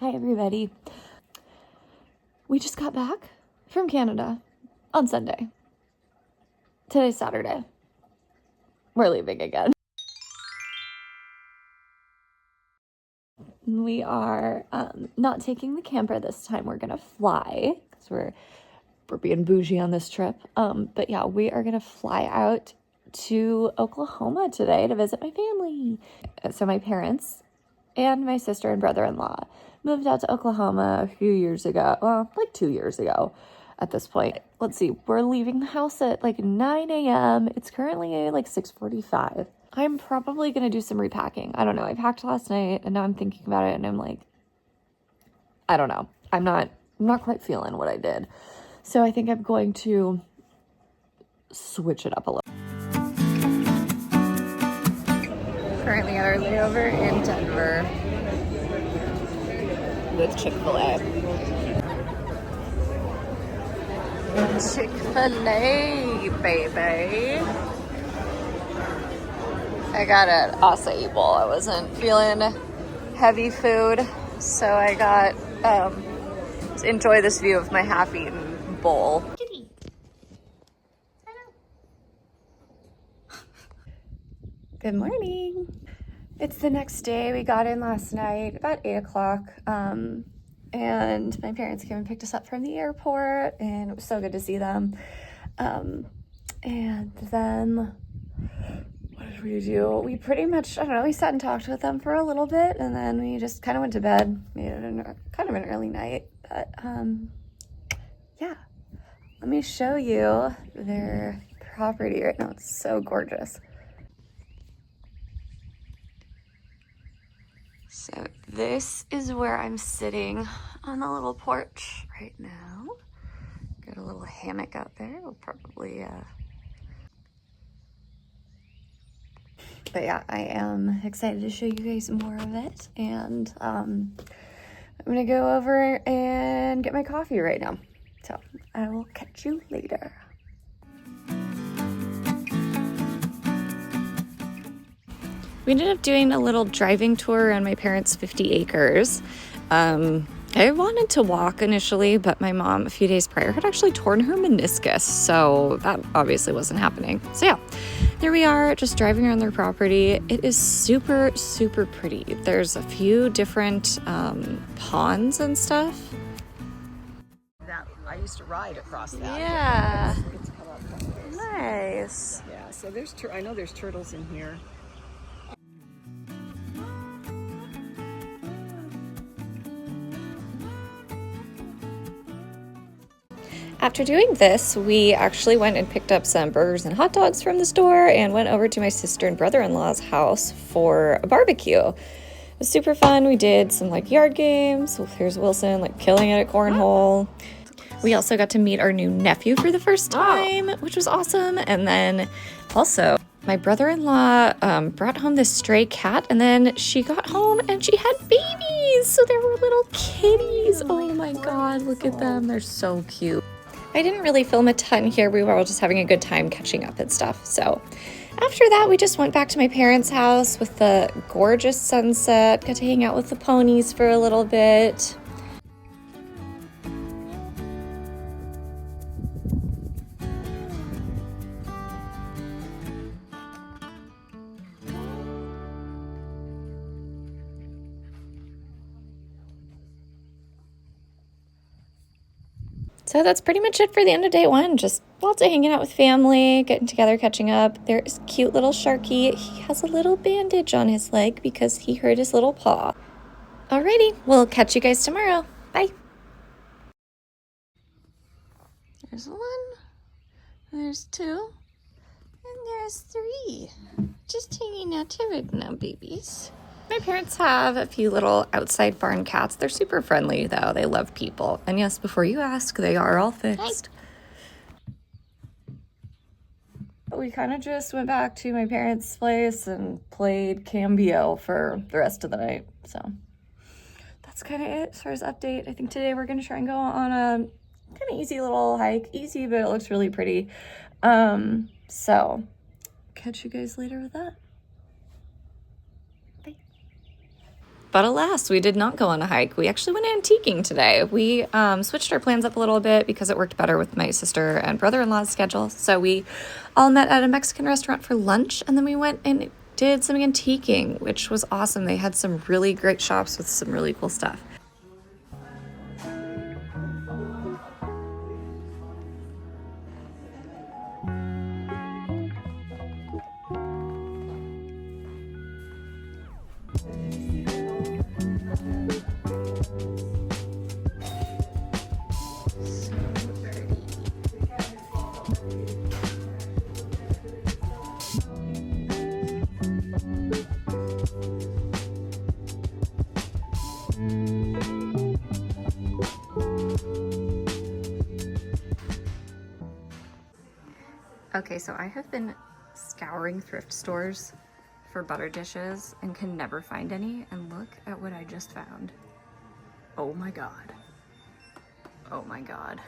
Hi everybody. We just got back from Canada on Sunday. Today's Saturday. We're leaving again. We are not taking the camper this time. We're gonna fly because we're being bougie on this trip. But yeah, we are gonna fly out to Oklahoma today to visit my family. So my parents and my sister and brother-in-law moved out to Oklahoma a few years ago. Well, like 2 years ago at this point. Let's see, we're leaving the house at like 9 a.m. It's currently like 6:45. I'm probably going to do some repacking. I don't know. I packed last night and now I'm thinking about it and I'm like, I don't know. I'm not quite feeling what I did. So I think I'm going to switch it up a little. Currently at our layover in Denver with Chick-fil-A. Chick-fil-A, baby. I got an acai bowl. I wasn't feeling heavy food, so I got to enjoy this view of my half-eaten bowl. Kitty. Good morning. It's the next day. We got in last night about 8 o'clock. And my parents came and picked us up from the airport, and it was so good to see them. And then what did we do? We pretty much, I don't know, we sat and talked with them for a little bit, and then we just kind of went to bed. Made it kind of an early night, but yeah. Let me show you their property right now. It's so gorgeous. So this is where I'm sitting on the little porch right now. Got a little hammock out there. We'll probably, but yeah, I am excited to show you guys more of it. And I'm gonna go over and get my coffee right now. So I will catch you later. We ended up doing a little driving tour around my parents' 50 acres. I wanted to walk initially, but my mom a few days prior had actually torn her meniscus, so that obviously wasn't happening. So yeah, there we are, just driving around their property. It is super, super pretty. There's a few different ponds and stuff. I used to ride across that. Yeah. It's come up like this. Nice. Yeah, so I know there's turtles in here. After doing this, we actually went and picked up some burgers and hot dogs from the store and went over to my sister and brother-in-law's house for a barbecue. It was super fun. We did some like yard games. So here's Wilson like killing it at cornhole. We also got to meet our new nephew for the first time, which was awesome. And then also my brother-in-law brought home this stray cat, and then she got home and she had babies. So there were little kitties. Oh my God, look at them. They're so cute. I didn't really film a ton here. We were all just having a good time catching up and stuff. So after that, we just went back to my parents' house with the gorgeous sunset, got to hang out with the ponies for a little bit. So that's pretty much it for the end of day one. Just lots of hanging out with family, getting together, catching up. There's cute little Sharky. He has a little bandage on his leg because he hurt his little paw. Alrighty, we'll catch you guys tomorrow. Bye. There's one, there's two, and there's three. Just hanging out right now, babies. My parents have a few little outside barn cats. They're super friendly, though. They love people. And yes, before you ask, they are all fixed. Hi. We kind of just went back to my parents' place and played Cambio for the rest of the night. So that's kind of it as far as update. I think today we're going to try and go on a kind of easy little hike. Easy, but it looks really pretty. So catch you guys later with that. But alas, we did not go on a hike. We actually went antiquing today. We switched our plans up a little bit because it worked better with my sister and brother-in-law's schedule. So we all met at a Mexican restaurant for lunch, and then we went and did some antiquing, which was awesome. They had some really great shops with some really cool stuff. Okay, so I have been scouring thrift stores for butter dishes and can never find any, and look at what I just found. Oh my god. Oh my god.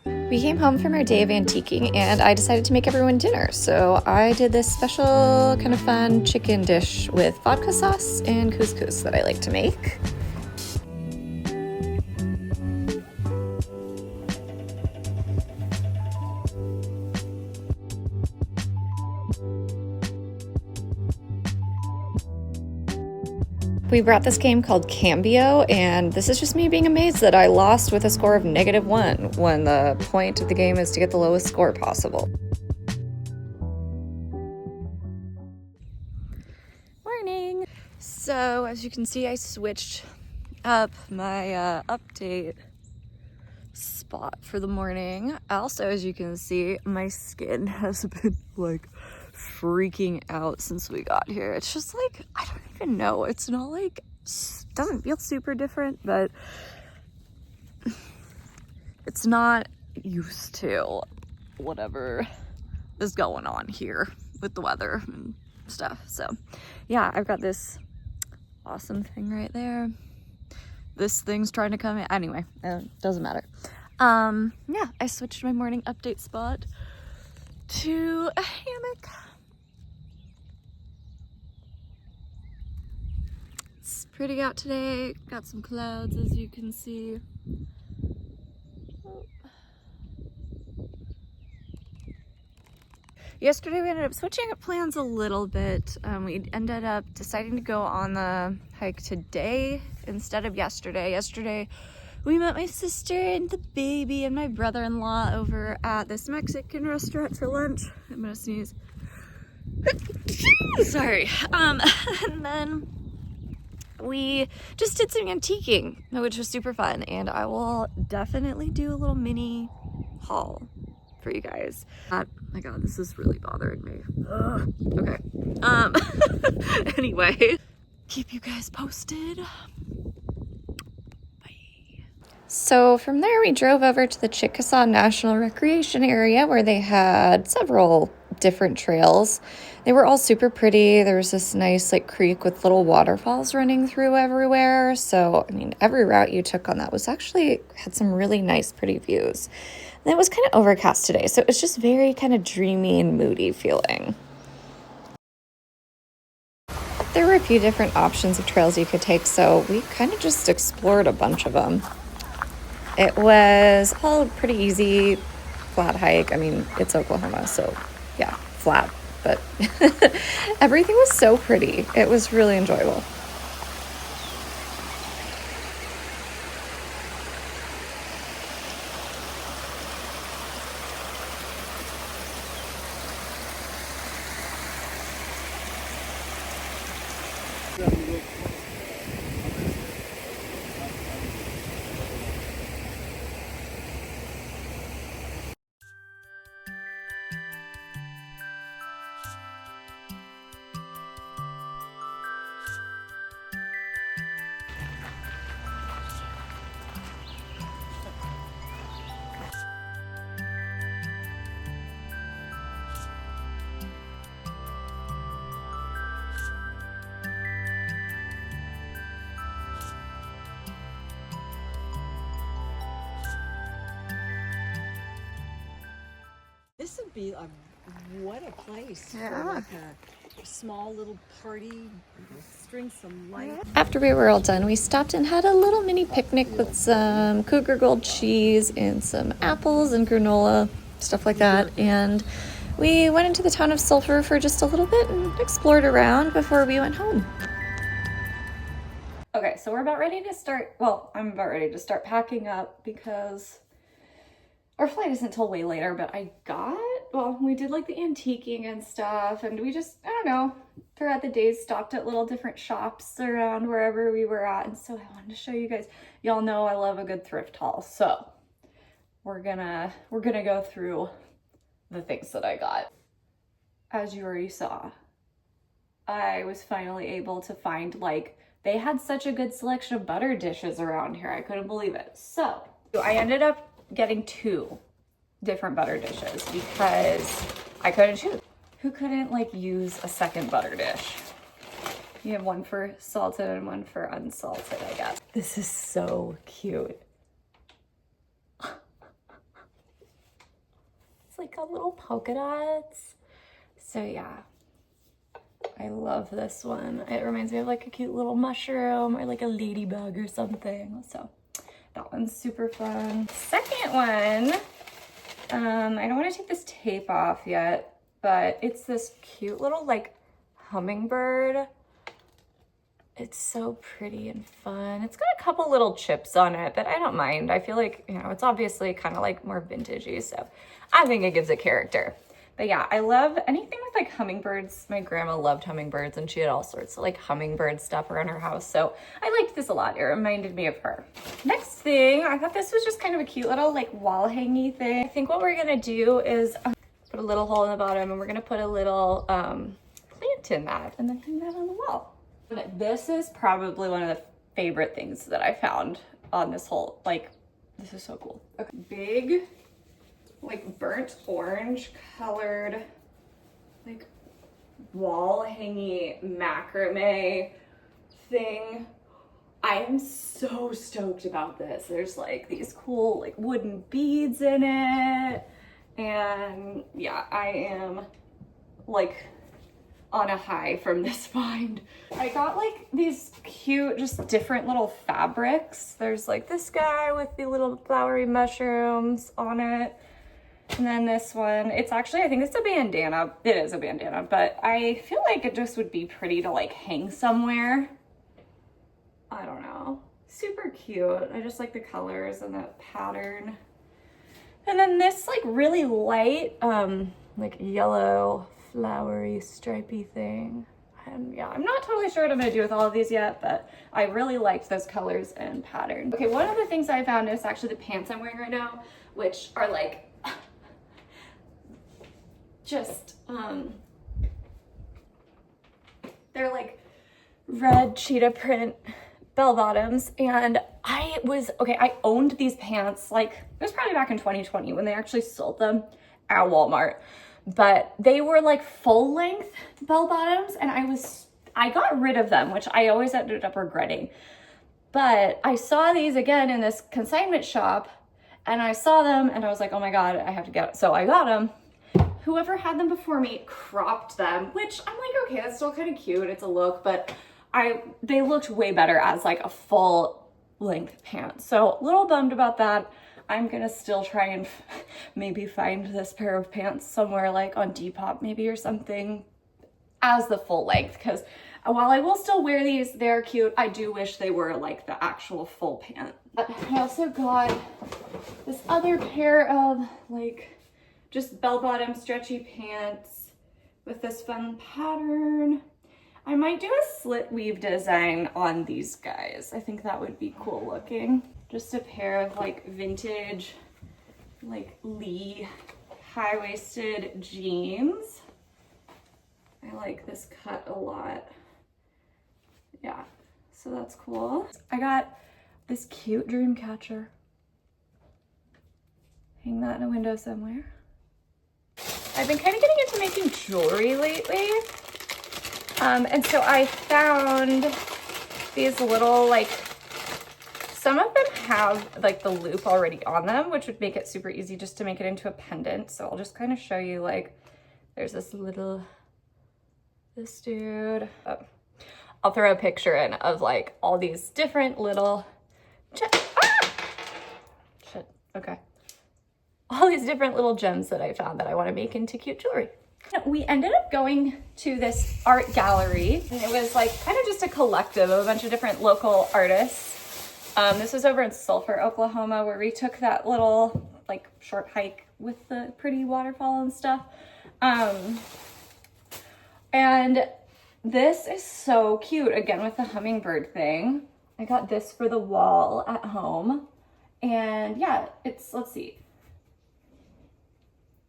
We came home from our day of antiquing and I decided to make everyone dinner. So I did this special kind of fun chicken dish with vodka sauce and couscous that I like to make. We brought this game called Cambio, and this is just me being amazed that I lost with a score of -1 when the point of the game is to get the lowest score possible. Morning! So, as you can see, I switched up my update spot for the morning. Also, as you can see, my skin has been like freaking out since we got here. It's just like, I don't even know. It's not like, doesn't feel super different, but it's not used to whatever is going on here with the weather and stuff. So yeah, I've got this awesome thing right there. This thing's trying to come in. Anyway, doesn't matter. Yeah, I switched my morning update spot to a hammock. It's pretty out today. Got some clouds, as you can see. Yesterday we ended up switching up plans a little bit. We ended up deciding to go on the hike today instead of yesterday. Yesterday we met my sister and the baby and my brother-in-law over at this Mexican restaurant for lunch. I'm gonna sneeze. Sorry. And then we just did some antiquing, which was super fun, and I will definitely do a little mini haul for you guys. Oh my god, this is really bothering me. Ugh. Okay. Anyway, keep you guys posted. So from there, we drove over to the Chickasaw National Recreation Area where they had several different trails. They were all super pretty. There was this nice like creek with little waterfalls running through everywhere. So, I mean, every route you took on that was actually had some really nice, pretty views. And it was kind of overcast today, so it was just very kind of dreamy and moody feeling. There were a few different options of trails you could take, so we kind of just explored a bunch of them. It was all pretty easy, flat hike. I mean, it's Oklahoma, so yeah, flat, but everything was so pretty. It was really enjoyable. This would be what a place Yeah. for like small little party, string some light. After we were all done, we stopped and had a little mini picnic with some Cougar Gold cheese and some apples and granola, stuff like that. And we went into the town of Sulphur for just a little bit and explored around before we went home. Okay, so we're about ready to start, well, I'm about ready to start packing up because our flight isn't until way later, but we did like the antiquing and stuff, and we just, I don't know, throughout the days stopped at little different shops around wherever we were at, and so I wanted to show you guys. Y'all know I love a good thrift haul, so we're gonna go through the things that I got. As you already saw, I was finally able to find, like, they had such a good selection of butter dishes around here. I couldn't believe it. So I ended up getting 2 different butter dishes because I couldn't choose. Who couldn't like use a second butter dish? You have one for salted and one for unsalted, I guess. This is so cute. It's like got little polka dots. So yeah, I love this one. It reminds me of like a cute little mushroom or like a ladybug or something. So that one's super fun. Second one, I don't want to take this tape off yet, but it's this cute little like hummingbird. It's so pretty and fun. It's got a couple little chips on it, but I don't mind. I feel like, you know, it's obviously kind of like more vintagey, so I think it gives it character. But yeah, I love anything with like hummingbirds. My grandma loved hummingbirds and she had all sorts of like hummingbird stuff around her house. So I liked this a lot. It reminded me of her. Next thing, I thought this was just kind of a cute little like wall hangy thing. I think what we're gonna do is put a little hole in the bottom and we're gonna put a little plant in that and then hang that on the wall. This is probably one of the favorite things that I found on this whole, like, this is so cool. Okay. Big, like burnt orange colored, like wall hangy macrame thing. I am so stoked about this. There's like these cool like wooden beads in it. And yeah, I am like on a high from this find. I got like these cute, just different little fabrics. There's like this guy with the little flowery mushrooms on it. And then this one, it's actually, I think it's a bandana. It is a bandana, but I feel like it just would be pretty to like hang somewhere. I don't know. Super cute. I just like the colors and the pattern. And then this like really light, like yellow, flowery, stripy thing. And yeah, I'm not totally sure what I'm gonna do with all of these yet, but I really liked those colors and patterns. Okay, one of the things I found is actually the pants I'm wearing right now, which are like, just, they're like red cheetah print bell bottoms. And I owned these pants, like, it was probably back in 2020 when they actually sold them at Walmart. But they were like full length bell bottoms and I got rid of them, which I always ended up regretting. But I saw these again in this consignment shop and I saw them and I was like, oh my God, I have to get it. So I got them. Whoever had them before me cropped them, which I'm like, okay, that's still kind of cute. It's a look, but they looked way better as like a full length pant. So a little bummed about that. I'm gonna still try and maybe find this pair of pants somewhere like on Depop maybe or something as the full length, because while I will still wear these, they're cute. I do wish they were like the actual full pant. But I also got this other pair of like just bell-bottom stretchy pants with this fun pattern. I might do a slit weave design on these guys. I think that would be cool looking. Just a pair of like vintage, like Lee high-waisted jeans. I like this cut a lot. Yeah, so that's cool. I got this cute dream catcher. Hang that in a window somewhere. I've been kind of getting into making jewelry lately. And so I found these little, like, some of them have like the loop already on them, which would make it super easy just to make it into a pendant. So I'll just kind of show you, like, there's this little This dude. I'll throw a picture in of like all these different little, shit, okay. All these different little gems that I found that I want to make into cute jewelry. We ended up going to this art gallery, and it was like kind of just a collective of a bunch of different local artists. This was over in Sulphur, Oklahoma, where we took that little like short hike with the pretty waterfall and stuff. And this is so cute, again with the hummingbird thing. I got this for the wall at home. And yeah, it's, let's see.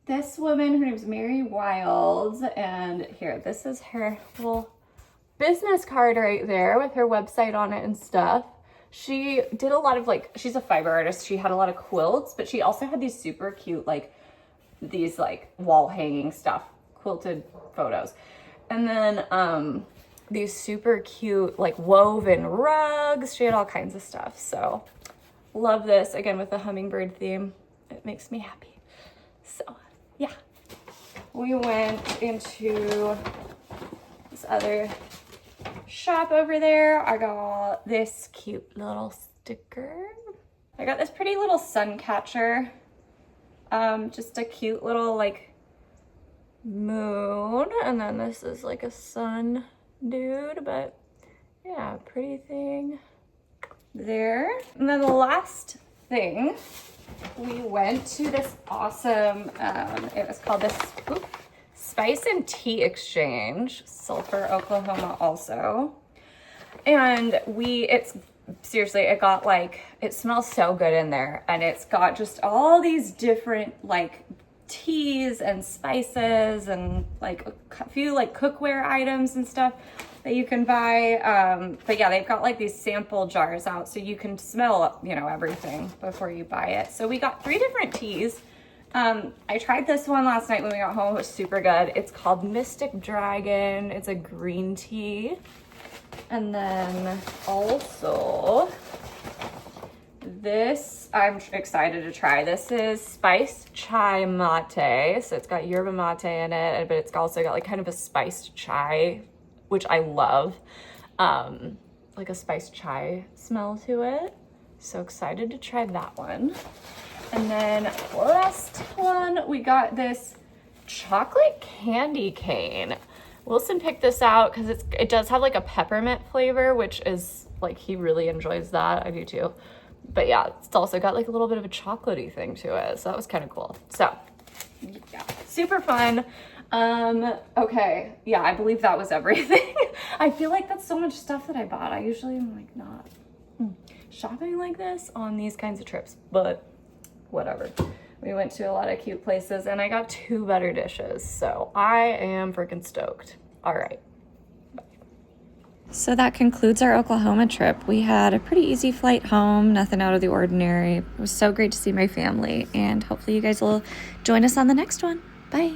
This woman, her name's Mary Wilds, and here, this is her little business card right there with her website on it and stuff. She did a lot of like, she's a fiber artist. She had a lot of quilts, but she also had these super cute, like these like wall hanging stuff, quilted photos. And then these super cute like woven rugs. She had all kinds of stuff. So love this, again with the hummingbird theme. It makes me happy. So yeah, we went into this other shop over there. I got this cute little sticker. I got this pretty little sun catcher. Just a cute little like moon, and then this is like a sun dude, but yeah, pretty thing there. And then the last thing, we went to this awesome, it was called this Spice and Tea Exchange, Sulphur, Oklahoma also. And it's seriously, it got like, it smells so good in there, and it's got just all these different like teas and spices and like a few like cookware items and stuff that you can buy. But yeah, they've got like these sample jars out so you can smell, you know, everything before you buy it. So we got 3 different teas. I tried this one last night when we got home. It was super good. It's called Mystic Dragon. It's a green tea. And then also this, I'm excited to try. This is spiced chai mate. So it's got yerba mate in it, but it's also got like kind of a spiced chai, which I love. Like a spiced chai smell to it. So excited to try that one. And then last one, we got this chocolate candy cane. Wilson picked this out because it does have like a peppermint flavor, which is like, he really enjoys that. I do too. But yeah, it's also got like a little bit of a chocolatey thing to it. So that was kind of cool. So yeah, super fun. Okay. Yeah, I believe that was everything. I feel like that's so much stuff that I bought. I usually am like not shopping like this on these kinds of trips, but whatever. We went to a lot of cute places and I got 2 better dishes. So I am freaking stoked. All right. So that concludes our Oklahoma trip. We had a pretty easy flight home, nothing out of the ordinary. It was so great to see my family, and hopefully you guys will join us on the next one. Bye.